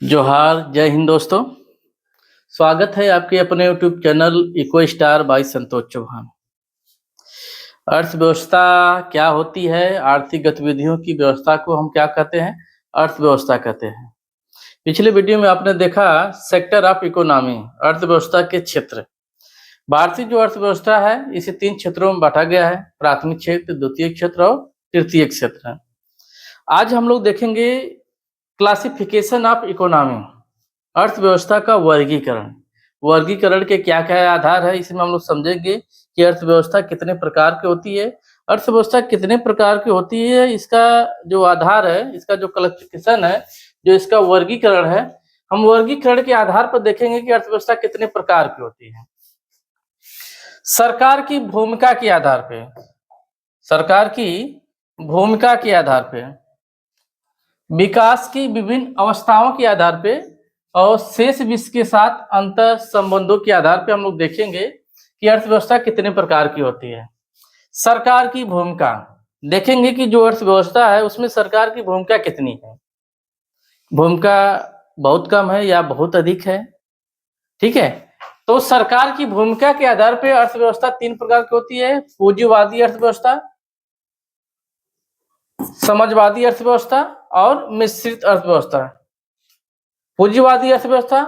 जोहार, जय हिंद दोस्तों। स्वागत है आपके अपने YouTube channel Eco Star by Santosh Chauhan. अर्थव्यवस्था क्या होती है? आर्थिक गतिविधियों की व्यवस्था को हम क्या कहते हैं? अर्थव्यवस्था कहते हैं। पिछले वीडियो में आपने देखा सेक्टर ऑफ इकोनॉमी, अर्थव्यवस्था के क्षेत्र। भारतीय जो अर्थव्यवस्था है इसे 3 क्षेत्रों में बांटा गया है: प्राथमिक क्षेत्र, द्वितीय क्षेत्र और तृतीय क्षेत्र। आज हम लोग देखेंगे क्लासिफिकेशन ऑफ इकोनॉमी, अर्थव्यवस्था का वर्गीकरण। वर्गीकरण के क्या क्या आधार है, इसमें हम लोग समझेंगे कि अर्थव्यवस्था कितने प्रकार की होती है। अर्थव्यवस्था कितने प्रकार की होती है, इसका जो आधार है, इसका जो क्लासिफिकेशन है, जो इसका वर्गीकरण है, हम वर्गीकरण के आधार पर देखेंगे कि अर्थव्यवस्था कितने प्रकार की होती है। सरकार की भूमिका के आधार पे, सरकार की भूमिका के आधार पे, विकास की विभिन्न अवस्थाओं के आधार पे और शेष विश्व के साथ अंतर संबंधों के आधार पे हम लोग देखेंगे कि अर्थव्यवस्था कितने प्रकार की होती है। सरकार की भूमिका देखेंगे कि जो अर्थव्यवस्था है उसमें सरकार की भूमिका कितनी है। भूमिका बहुत कम है या बहुत अधिक है, ठीक है। तो सरकार की भूमिका के आधार पे अर्थव्यवस्था 3 प्रकार की होती है: पूंजीवादी अर्थव्यवस्था, समाजवादी अर्थव्यवस्था और मिश्रित अर्थव्यवस्था। पूंजीवादी अर्थव्यवस्था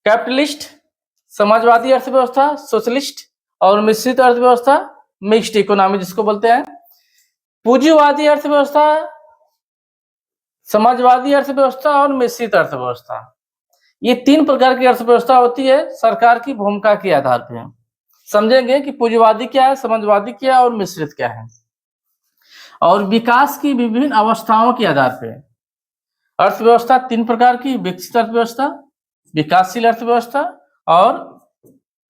कैपिटलिस्ट, समाजवादी अर्थव्यवस्था सोशलिस्ट और मिश्रित अर्थव्यवस्था मिक्स्ड इकोनॉमी जिसको बोलते हैं। पूंजीवादी अर्थव्यवस्था, समाजवादी अर्थव्यवस्था और मिश्रित अर्थव्यवस्था, ये 3 प्रकार की अर्थव्यवस्था होती है सरकार की भूमिका के आधार पर। समझेंगे कि पूंजीवादी क्या है, समाजवादी क्या है और मिश्रित क्या है। और विकास की विभिन्न अवस्थाओं के आधार पर अर्थव्यवस्था 3 प्रकार की: विकसित अर्थव्यवस्था, विकासशील अर्थव्यवस्था और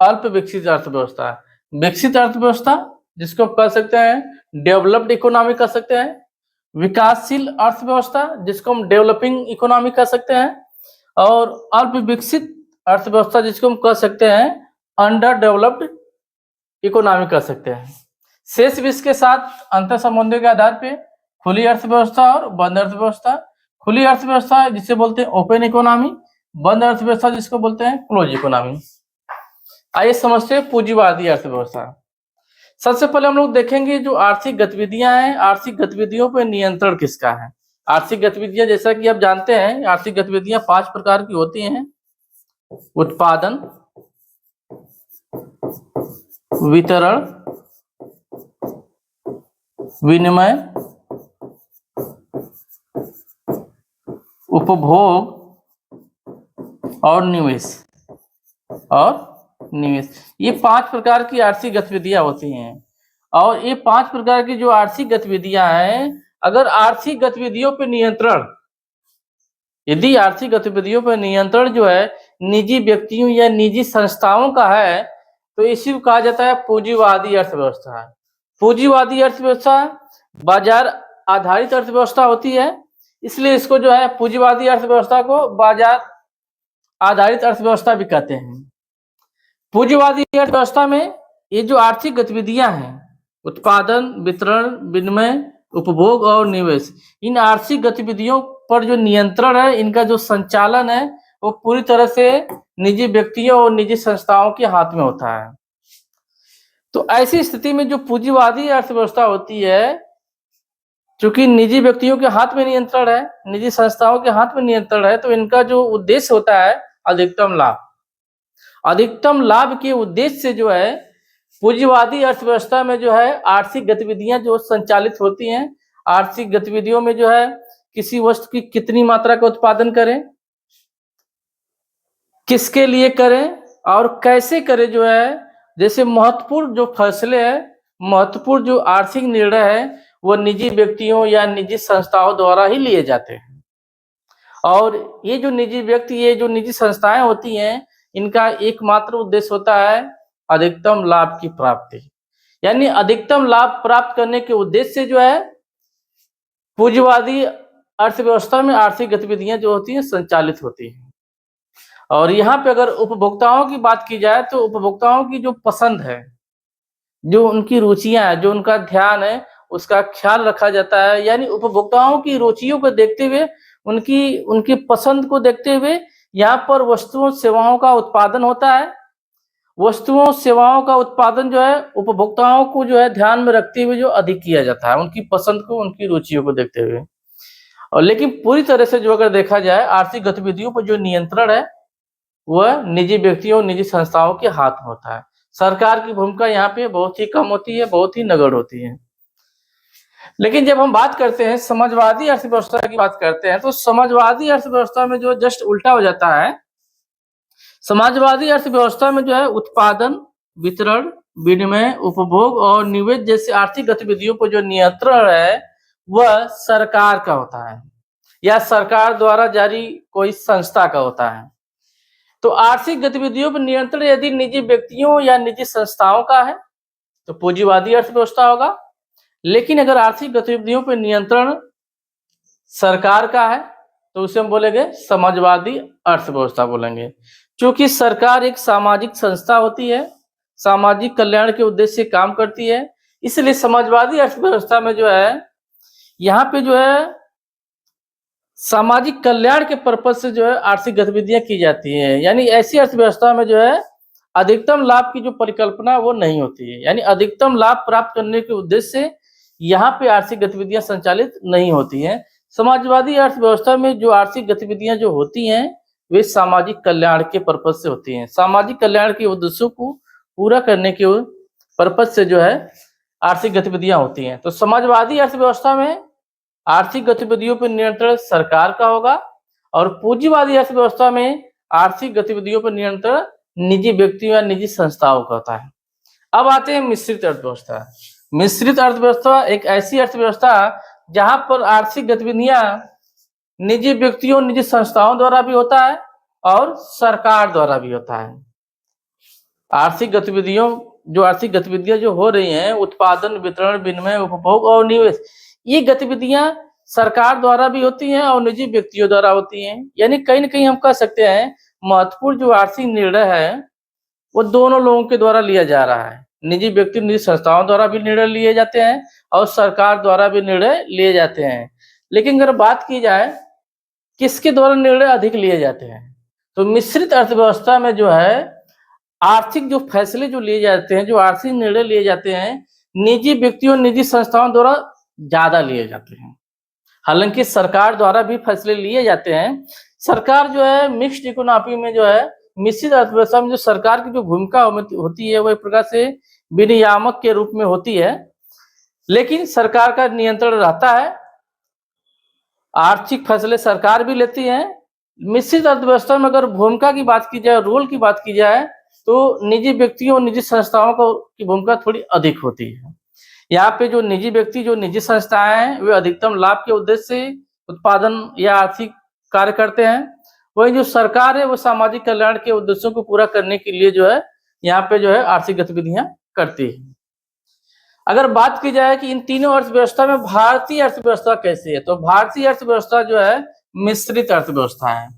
अल्प विकसित अर्थव्यवस्था। विकसित अर्थव्यवस्था जिसको कह सकते हैं डेवलप्ड इकोनॉमी कह सकते हैं, विकासशील अर्थव्यवस्था जिसको हम डेवलपिंग इकोनॉमी कह सकते हैं, और अल्प विकसित अर्थव्यवस्था जिसको हम कह सकते हैं अंडर डेवलप्ड इकोनॉमी कह सकते हैं। शेष विश्व के साथ अंतर संबंधों के आधार पे खुली अर्थव्यवस्था और बंद अर्थव्यवस्था। खुली अर्थव्यवस्था जिसे बोलते हैं ओपन इकोनॉमी, बंद अर्थव्यवस्था जिसको बोलते हैं क्लोज इकोनॉमी। आइए समझते हैं पूंजीवादी अर्थव्यवस्था। सबसे पहले हम लोग देखेंगे जो आर्थिक गतिविधियां हैं, आर्थिक गतिविधियों पर नियंत्रण किसका है। आर्थिक गतिविधियां जैसा कि आप जानते हैं, आर्थिक गतिविधियां 5 प्रकार की होती हैं: उत्पादन, वितरण, विनिमय, उपभोग और निवेश। ये 5 प्रकार की आर्थिक गतिविधियां होती हैं। और ये 5 प्रकार की जो आर्थिक गतिविधियां हैं, अगर आर्थिक गतिविधियों पर नियंत्रण, यदि आर्थिक गतिविधियों पर नियंत्रण जो है निजी व्यक्तियों या निजी संस्थाओं का है, तो इसी को कहा जाता है पूंजीवादी अर्थव्यवस्था। पूंजीवादी अर्थव्यवस्था बाजार आधारित अर्थव्यवस्था होती है, इसलिए इसको जो है पूंजीवादी अर्थव्यवस्था को बाजार आधारित अर्थव्यवस्था भी कहते हैं। पूंजीवादी अर्थव्यवस्था में ये जो आर्थिक गतिविधियां हैं, उत्पादन, वितरण, विनिमय, उपभोग और निवेश, इन आर्थिक गतिविधियों पर जो नियंत्रण है, इनका जो संचालन है, वो पूरी तरह से निजी व्यक्तियों और निजी संस्थाओं के हाथ में होता है। तो ऐसी स्थिति में जो पूंजीवादी अर्थव्यवस्था होती है, चूंकि निजी व्यक्तियों के हाथ में नियंत्रण है, निजी संस्थाओं के हाथ में नियंत्रण है, तो इनका जो उद्देश्य होता है अधिकतम लाभ। अधिकतम लाभ के उद्देश्य से जो है पूंजीवादी अर्थव्यवस्था में जो है आर्थिक गतिविधियां जो संचालित होती हैं, आर्थिक गतिविधियों में जो है किसी वस्तु की कितनी मात्रा का उत्पादन करें, किसके लिए करें और कैसे करें, जो है जैसे महत्वपूर्ण जो फैसले हैं, महत्वपूर्ण जो आर्थिक निर्णय है, वो निजी व्यक्तियों या निजी संस्थाओं द्वारा ही लिए जाते हैं। और ये जो निजी व्यक्ति, ये जो निजी संस्थाएं होती हैं, इनका एकमात्र उद्देश्य होता है अधिकतम लाभ की प्राप्ति। यानी अधिकतम लाभ प्राप्त करने के उद्देश्य से जो है पूंजीवादी अर्थव्यवस्था में आर्थिक गतिविधियां जो होती हैं संचालित होती हैं। और यहाँ पे अगर उपभोक्ताओं की बात की जाए, तो उपभोक्ताओं की जो पसंद है, जो उनकी रुचियां हैं, जो उनका ध्यान है, उसका ख्याल रखा जाता है। यानी उपभोक्ताओं की रुचियों को देखते हुए उनकी उनकी पसंद को देखते हुए यहाँ पर वस्तुओं सेवाओं का उत्पादन होता है। वस्तुओं सेवाओं का उत्पादन जो है उपभोक्ताओं को जो है ध्यान में रखते हुए जो अधिक किया जाता है, उनकी पसंद को, उनकी रुचियों को देखते हुए। और लेकिन पूरी तरह से जो अगर देखा जाए आर्थिक गतिविधियों पर जो नियंत्रण है वह निजी व्यक्तियों, निजी संस्थाओं के हाथ में होता है। सरकार की भूमिका यहाँ पे बहुत ही कम होती है, बहुत ही नगण्य होती है। लेकिन जब हम बात करते हैं समाजवादी अर्थव्यवस्था की बात करते हैं तो समाजवादी अर्थव्यवस्था में जो जस्ट उल्टा हो जाता है। समाजवादी अर्थव्यवस्था में जो है उत्पादन, वितरण, विनिमय, उपभोग और निवेश जैसे आर्थिक गतिविधियों पर जो नियंत्रण है वह सरकार का होता है या सरकार द्वारा जारी कोई संस्था का होता है। तो आर्थिक गतिविधियों पर नियंत्रण यदि निजी व्यक्तियों या निजी संस्थाओं का है तो पूंजीवादी अर्थव्यवस्था होगा। लेकिन अगर आर्थिक गतिविधियों पर नियंत्रण सरकार का है तो उसे हम बोलेंगे समाजवादी अर्थव्यवस्था बोलेंगे। क्योंकि सरकार एक सामाजिक संस्था होती है, सामाजिक कल्याण के उद्देश्य से काम करती है, इसलिए समाजवादी अर्थव्यवस्था में जो है यहाँ पे जो है सामाजिक कल्याण के पर्पज से जो है आर्थिक गतिविधियां की जाती हैं। यानी ऐसी अर्थव्यवस्था में जो है अधिकतम लाभ की जो परिकल्पना वो नहीं होती है, यानी अधिकतम लाभ प्राप्त करने के उद्देश्य से यहाँ पे आर्थिक गतिविधियां संचालित नहीं होती हैं। समाजवादी अर्थव्यवस्था में जो आर्थिक गतिविधियां जो होती हैं वे सामाजिक कल्याण के पर्पज से होती हैं, सामाजिक कल्याण के उद्देश्यों को पूरा करने के पर्पज से जो है आर्थिक गतिविधियां होती हैं। तो समाजवादी अर्थव्यवस्था में आर्थिक गतिविधियों पर नियंत्रण सरकार का होगा और पूंजीवादी अर्थव्यवस्था में आर्थिक गतिविधियों पर नियंत्रण निजी व्यक्तियों या निजी संस्थाओं का होता है। अब आते हैं मिश्रित अर्थव्यवस्था। मिश्रित अर्थव्यवस्था एक ऐसी अर्थव्यवस्था जहां पर आर्थिक गतिविधियां निजी व्यक्तियों, निजी संस्थाओं द्वारा भी होता है और सरकार द्वारा भी होता है। आर्थिक गतिविधियां जो हो रही हैं, उत्पादन, वितरण, विनिमय, उपभोग और निवेश, ये गतिविधियां सरकार द्वारा भी होती हैं और निजी व्यक्तियों द्वारा होती हैं। यानी कहीं ना कहीं हम कह सकते हैं महत्वपूर्ण जो आर्थिक निर्णय है वो दोनों लोगों के द्वारा लिया जा रहा है। निजी व्यक्ति, निजी संस्थाओं द्वारा भी निर्णय लिए जाते हैं और सरकार द्वारा भी निर्णय लिए जाते हैं। लेकिन अगर बात की जाए किसके द्वारा निर्णय अधिक लिए जाते हैं तो मिश्रित अर्थव्यवस्था में जो है आर्थिक जो फैसले जो लिए जाते हैं, जो आर्थिक निर्णय लिए जाते हैं, निजी व्यक्तियों, निजी संस्थाओं द्वारा ज्यादा लिए जाते हैं। हालांकि सरकार द्वारा भी फैसले लिए जाते हैं। सरकार जो है मिक्स्ड इकोनॉमी में जो है मिश्रित अर्थव्यवस्था में जो सरकार की जो भूमिका होती है वो एक प्रकार से विनियामक के रूप में होती है, लेकिन सरकार का नियंत्रण रहता है, आर्थिक फैसले सरकार भी लेती है। मिश्रित अर्थव्यवस्था में अगर भूमिका की बात की जाए, रोल की बात की जाए तो निजी व्यक्तियों, निजी संस्थाओं की भूमिका थोड़ी अधिक होती है। यहाँ पे जो निजी व्यक्ति, जो निजी संस्थाएं हैं वे अधिकतम लाभ के उद्देश्य से उत्पादन या आर्थिक कार्य करते हैं, वही जो सरकार है वो सामाजिक कल्याण के उद्देश्यों को पूरा करने के लिए जो है यहाँ पे जो है आर्थिक गतिविधियां करती है। अगर बात की जाए कि इन तीनों अर्थव्यवस्था में भारतीय अर्थव्यवस्था कैसी है तो भारतीय अर्थव्यवस्था जो है मिश्रित अर्थव्यवस्था है।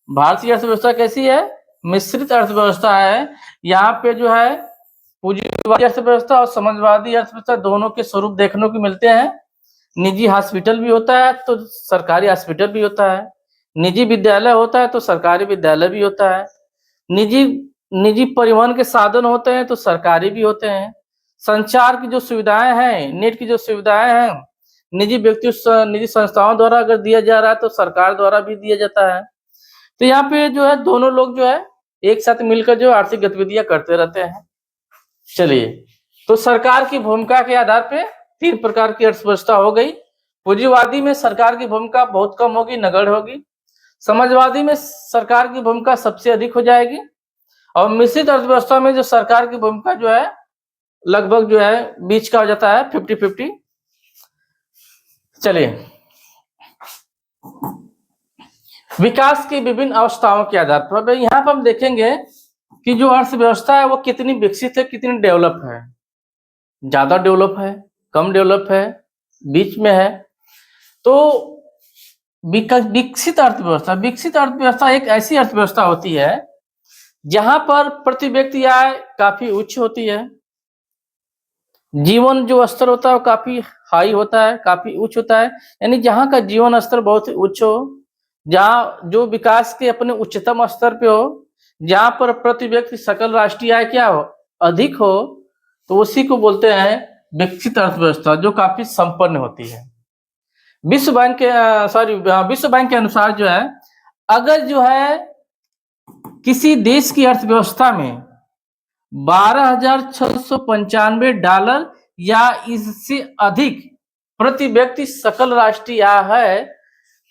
भारतीय अर्थव्यवस्था कैसी है? मिश्रित अर्थव्यवस्था है। यहाँ पे जो है पूंजीवादी अर्थव्यवस्था और समाजवादी अर्थव्यवस्था दोनों के स्वरूप देखने को मिलते हैं। निजी हॉस्पिटल भी होता है तो सरकारी हॉस्पिटल भी होता है, निजी विद्यालय होता है तो सरकारी विद्यालय भी होता है, निजी परिवहन के साधन होते हैं तो सरकारी भी होते हैं, संचार की जो सुविधाएं हैं, नेट की जो सुविधाएं हैं, निजी व्यक्तियों, निजी संस्थाओं द्वारा अगर दिया जा रहा है तो सरकार द्वारा भी दिया जाता है। तो यहाँ पे जो है दोनों लोग जो है एक साथ मिलकर जो आर्थिक गतिविधियां करते रहते हैं। चलिए, तो सरकार की भूमिका के आधार पे तीन प्रकार की अर्थव्यवस्था हो गई। पूंजीवादी में सरकार की भूमिका बहुत कम होगी, नगण्य होगी। समाजवादी में सरकार की भूमिका सबसे अधिक हो जाएगी और मिश्रित अर्थव्यवस्था में जो सरकार की भूमिका जो है लगभग जो है बीच का हो जाता है, 50-50। चलिए, विकास की विभिन्न अवस्थाओं के आधार पर यहाँ पर हम देखेंगे कि जो अर्थव्यवस्था है वो कितनी विकसित है, कितनी डेवलप है, ज्यादा डेवलप है, कम डेवलप है, बीच में है। तो विकसित अर्थव्यवस्था एक ऐसी अर्थव्यवस्था होती है जहां पर प्रति व्यक्ति आय काफी उच्च होती है, जीवन जो स्तर होता है वो काफी हाई होता है, काफी उच्च होता है, यानी जहां का जीवन स्तर बहुत उच्च हो, जहां जो विकास के अपने उच्चतम स्तर पे हो, जहां पर प्रति व्यक्ति सकल राष्ट्रीय आय क्या हो, अधिक हो, तो उसी को बोलते हैं विकसित अर्थव्यवस्था, जो काफी संपन्न होती है। विश्व बैंक के विश्व बैंक के अनुसार जो है, अगर जो है किसी देश की अर्थव्यवस्था में $12,695 या इससे अधिक प्रति व्यक्ति सकल राष्ट्रीय आय है,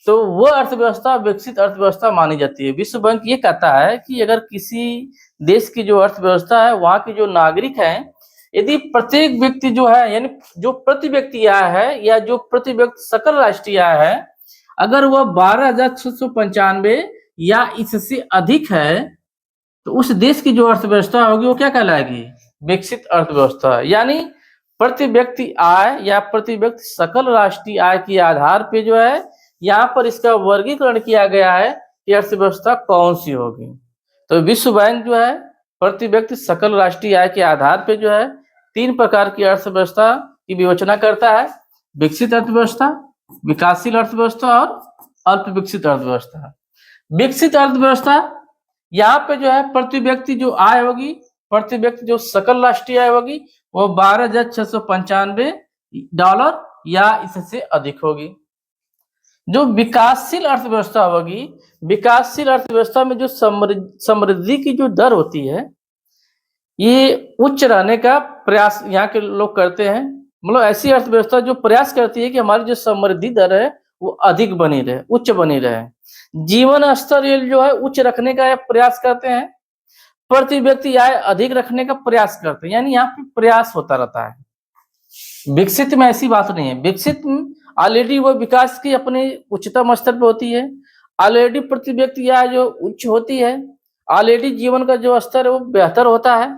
तो वह अर्थव्यवस्था विकसित अर्थव्यवस्था मानी जाती है। विश्व बैंक ये कहता है कि अगर किसी देश की जो अर्थव्यवस्था है, वहां के जो नागरिक हैं, यदि प्रत्येक व्यक्ति जो है, यानी जो प्रति व्यक्ति आय है या जो प्रति व्यक्ति सकल राष्ट्रीय आय है, अगर वह 12,695 या इससे अधिक है, तो उस देश की जो अर्थव्यवस्था होगी वो क्या कहलाएगी, विकसित अर्थव्यवस्था। यानी प्रति व्यक्ति आय या प्रति व्यक्ति सकल राष्ट्रीय आय के आधार पे जो है, यहाँ पर इसका वर्गीकरण किया गया है कि अर्थव्यवस्था कौन सी होगी। तो विश्व बैंक जो है प्रति व्यक्ति सकल राष्ट्रीय आय के आधार पे जो है 3 प्रकार की अर्थव्यवस्था की विवेचना करता है: विकसित अर्थव्यवस्था, विकासशील अर्थव्यवस्था और अल्प विकसित अर्थव्यवस्था। विकसित अर्थव्यवस्था, यहाँ पे जो है प्रति व्यक्ति जो आय होगी, प्रति व्यक्ति जो सकल राष्ट्रीय आय होगी, वो $12,695 या इससे अधिक होगी। जो विकासशील अर्थव्यवस्था होगी, विकासशील अर्थव्यवस्था में जो समृद्धि की जो दर होती है, ये उच्च रहने का प्रयास यहाँ के लोग करते हैं। मतलब ऐसी अर्थव्यवस्था जो प्रयास करती है कि हमारी जो समृद्धि दर है वो अधिक बनी रहे, उच्च बनी रहे। जीवन स्तर ये जो है उच्च रखने का प्रयास करते हैं, प्रति व्यक्ति आय अधिक रखने का प्रयास करते हैं, यानी यहाँ पे प्रयास होता रहता है। विकसित में ऐसी बात नहीं है। विकसित ऑलरेडी वो विकास की अपने उच्चतम स्तर पे होती है, ऑलरेडी प्रति व्यक्ति आय जो उच्च होती है, ऑलरेडी जीवन का जो स्तर है वो बेहतर होता है।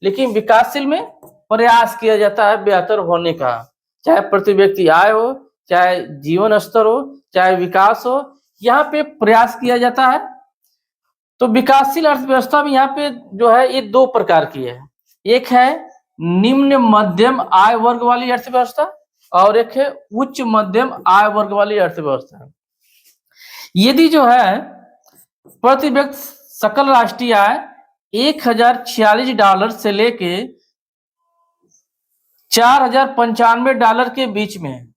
लेकिन विकासशील में प्रयास किया जाता है बेहतर होने का, चाहे प्रति व्यक्ति आय हो, चाहे जीवन स्तर हो, चाहे विकास हो, यहाँ पे प्रयास किया जाता है। तो विकासशील अर्थव्यवस्था में यहाँ पे जो है ये 2 प्रकार की है। एक है निम्न मध्यम आय वर्ग वाली अर्थव्यवस्था और एक है उच्च मध्यम आय वर्ग वाली अर्थव्यवस्था। यदि जो है प्रति व्यक्ति सकल राष्ट्रीय आय $1,046 से लेके $4,095 के बीच में है,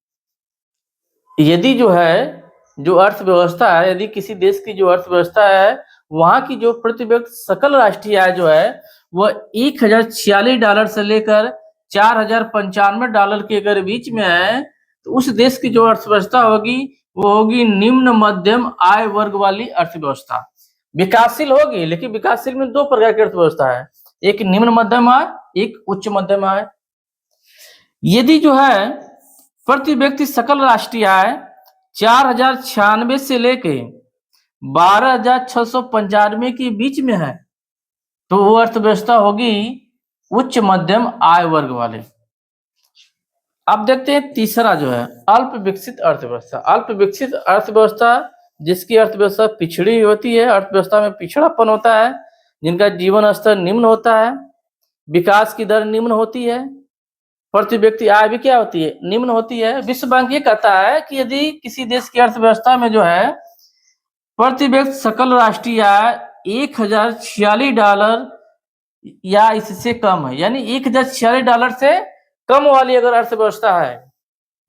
यदि जो है जो अर्थव्यवस्था है, यदि किसी देश की जो अर्थव्यवस्था है, वहां की जो प्रति व्यक्ति सकल राष्ट्रीय आय जो है वह $1,046 से लेकर $4,095 के अगर बीच में है, तो उस देश की जो अर्थव्यवस्था होगी वो होगी निम्न मध्यम आय वर्ग वाली अर्थव्यवस्था। विकासशील होगी, लेकिन विकासशील में 2 प्रकार की अर्थव्यवस्था है, एक निम्न मध्यम आय, एक उच्च मध्यम आय। यदि जो है प्रति व्यक्ति सकल राष्ट्रीय आय 4,096 से लेके 12,695 के बीच में है, तो वो अर्थव्यवस्था होगी उच्च मध्यम आय वर्ग वाले। अब देखते हैं तीसरा जो है अल्प विकसित अर्थव्यवस्था। अल्प विकसित अर्थव्यवस्था जिसकी अर्थव्यवस्था पिछड़ी होती है, अर्थव्यवस्था में पिछड़ापन होता है, जिनका जीवन स्तर निम्न होता है, विकास की दर निम्न होती है, प्रति व्यक्ति आय भी क्या होती है, निम्न होती है। विश्व बैंक ये कहता है कि यदि किसी देश की अर्थव्यवस्था में जो है प्रति व्यक्ति सकल राष्ट्रीय आय $1,046 या इससे कम है, यानी $1,046 से कम वाली अगर अर्थव्यवस्था है,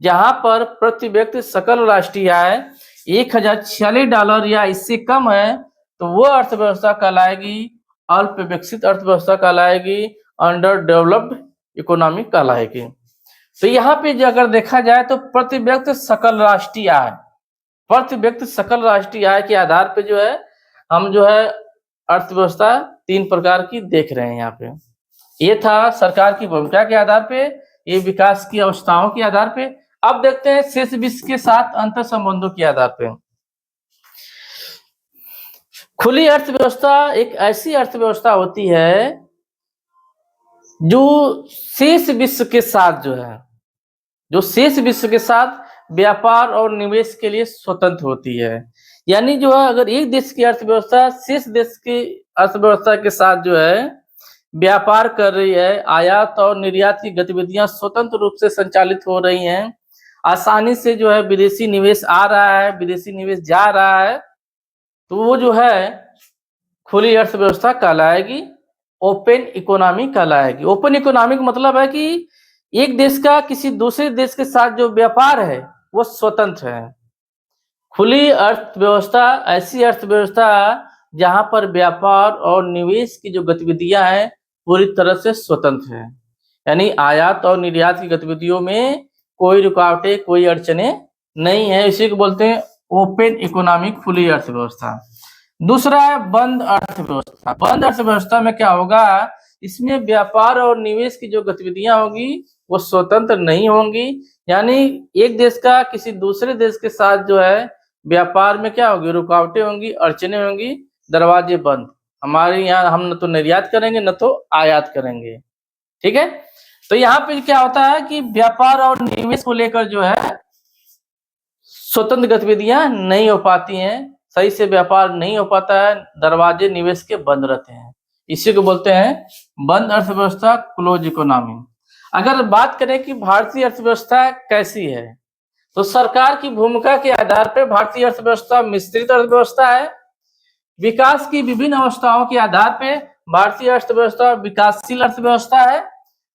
जहां पर प्रति व्यक्ति सकल राष्ट्रीय आय $1,046 या इससे कम है, तो वो अर्थव्यवस्था कहलाएगी अल्प विकसित अर्थव्यवस्था कहलाएगी, अंडर डेवलप्ड इकोनॉमी कहलाएगी। तो यहाँ पे जो अगर देखा जाए तो प्रति व्यक्ति सकल राष्ट्रीय आय, प्रति व्यक्ति सकल राष्ट्रीय आय के आधार पे जो है हम जो है अर्थव्यवस्था 3 प्रकार की देख रहे हैं। यहाँ पे ये था सरकार की भूमिका के आधार पे, ये विकास की अवस्थाओं के आधार पे। अब देखते हैं शेष विश्व के साथ अंतर संबंधों के आधार पे। खुली अर्थव्यवस्था एक ऐसी अर्थव्यवस्था होती है जो शेष विश्व के साथ जो है, जो शेष विश्व के साथ व्यापार और निवेश के लिए स्वतंत्र होती है। यानी जो है अगर एक देश की अर्थव्यवस्था शेष देश की अर्थव्यवस्था के साथ जो है व्यापार कर रही है, आयात और निर्यात की गतिविधियां स्वतंत्र रूप से संचालित हो रही हैं, आसानी से जो है विदेशी निवेश आ रहा है, विदेशी निवेश जा रहा है, तो वो जो है खुली अर्थव्यवस्था कहलाएगी, ओपन इकोनॉमी कहलाएगी। ओपन इकोनॉमी का मतलब है कि एक देश का किसी दूसरे देश के साथ जो व्यापार है वो स्वतंत्र है। खुली अर्थव्यवस्था ऐसी अर्थव्यवस्था जहां पर व्यापार और निवेश की जो गतिविधियां हैं पूरी तरह से स्वतंत्र है, यानी आयात और निर्यात की गतिविधियों में कोई रुकावटें, कोई अड़चने नहीं है। इसी को बोलते हैं ओपन इकोनॉमिक खुली अर्थव्यवस्था। दूसरा है बंद अर्थव्यवस्था। बंद अर्थव्यवस्था में क्या होगा, इसमें व्यापार और निवेश की जो गतिविधियां होगी वो स्वतंत्र नहीं होंगी, यानी एक देश का किसी दूसरे देश के साथ जो है व्यापार में क्या होगी, रुकावटें होंगी, अड़चने होंगी, दरवाजे बंद। हमारे यहाँ हम न तो निर्यात करेंगे न तो आयात करेंगे, ठीक है। तो यहाँ पे क्या होता है कि व्यापार और निवेश को लेकर जो है स्वतंत्र गतिविधियां नहीं हो पाती हैं, सही से व्यापार नहीं हो पाता है, दरवाजे निवेश के बंद रहते हैं। इसी को बोलते हैं बंद अर्थव्यवस्था, क्लोज इकोनॉमी। अगर बात करें कि भारतीय अर्थव्यवस्था कैसी है, तो सरकार की भूमिका के आधार पर भारतीय अर्थव्यवस्था मिश्रित अर्थव्यवस्था है। विकास की विभिन्न अवस्थाओं के आधार पर भारतीय अर्थव्यवस्था विकासशील अर्थव्यवस्था है,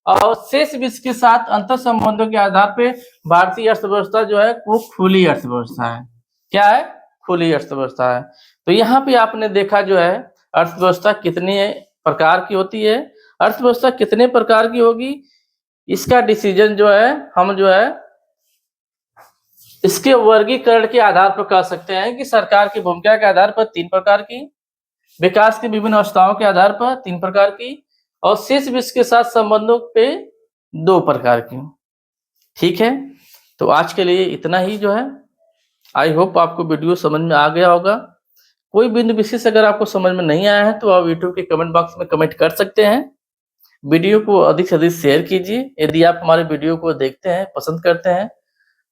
और शेष विश्व के साथ अंतर संबंधों के आधार पर भारतीय अर्थव्यवस्था जो है वो खुली अर्थव्यवस्था है। क्या है, खुली अर्थव्यवस्था है। तो यहाँ पे आपने देखा जो है अर्थव्यवस्था कितने प्रकार की होती है, अर्थव्यवस्था कितने प्रकार की होगी, इसका डिसीजन जो है हम जो है इसके वर्गीकरण के आधार पर कर सकते हैं कि सरकार की भूमिका के आधार पर 3 प्रकार की, विकास की विभिन्न अवस्थाओं के आधार पर 3 प्रकार की, और शेष विश्व के साथ संबंधों पे 2 प्रकार की। ठीक है, तो आज के लिए इतना ही जो है। आई होप आपको वीडियो समझ में आ गया होगा। कोई बिंदु विशेष अगर आपको समझ में नहीं आया है तो आप यूट्यूब के कमेंट बॉक्स में कमेंट कर सकते हैं। वीडियो को अधिक से अधिक शेयर कीजिए। यदि आप हमारे वीडियो को देखते हैं, पसंद करते हैं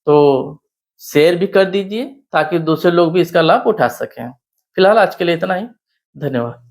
तो शेयर भी कर दीजिए ताकि दूसरे लोग भी इसका लाभ उठा सकें। फिलहाल आज के लिए इतना ही। धन्यवाद।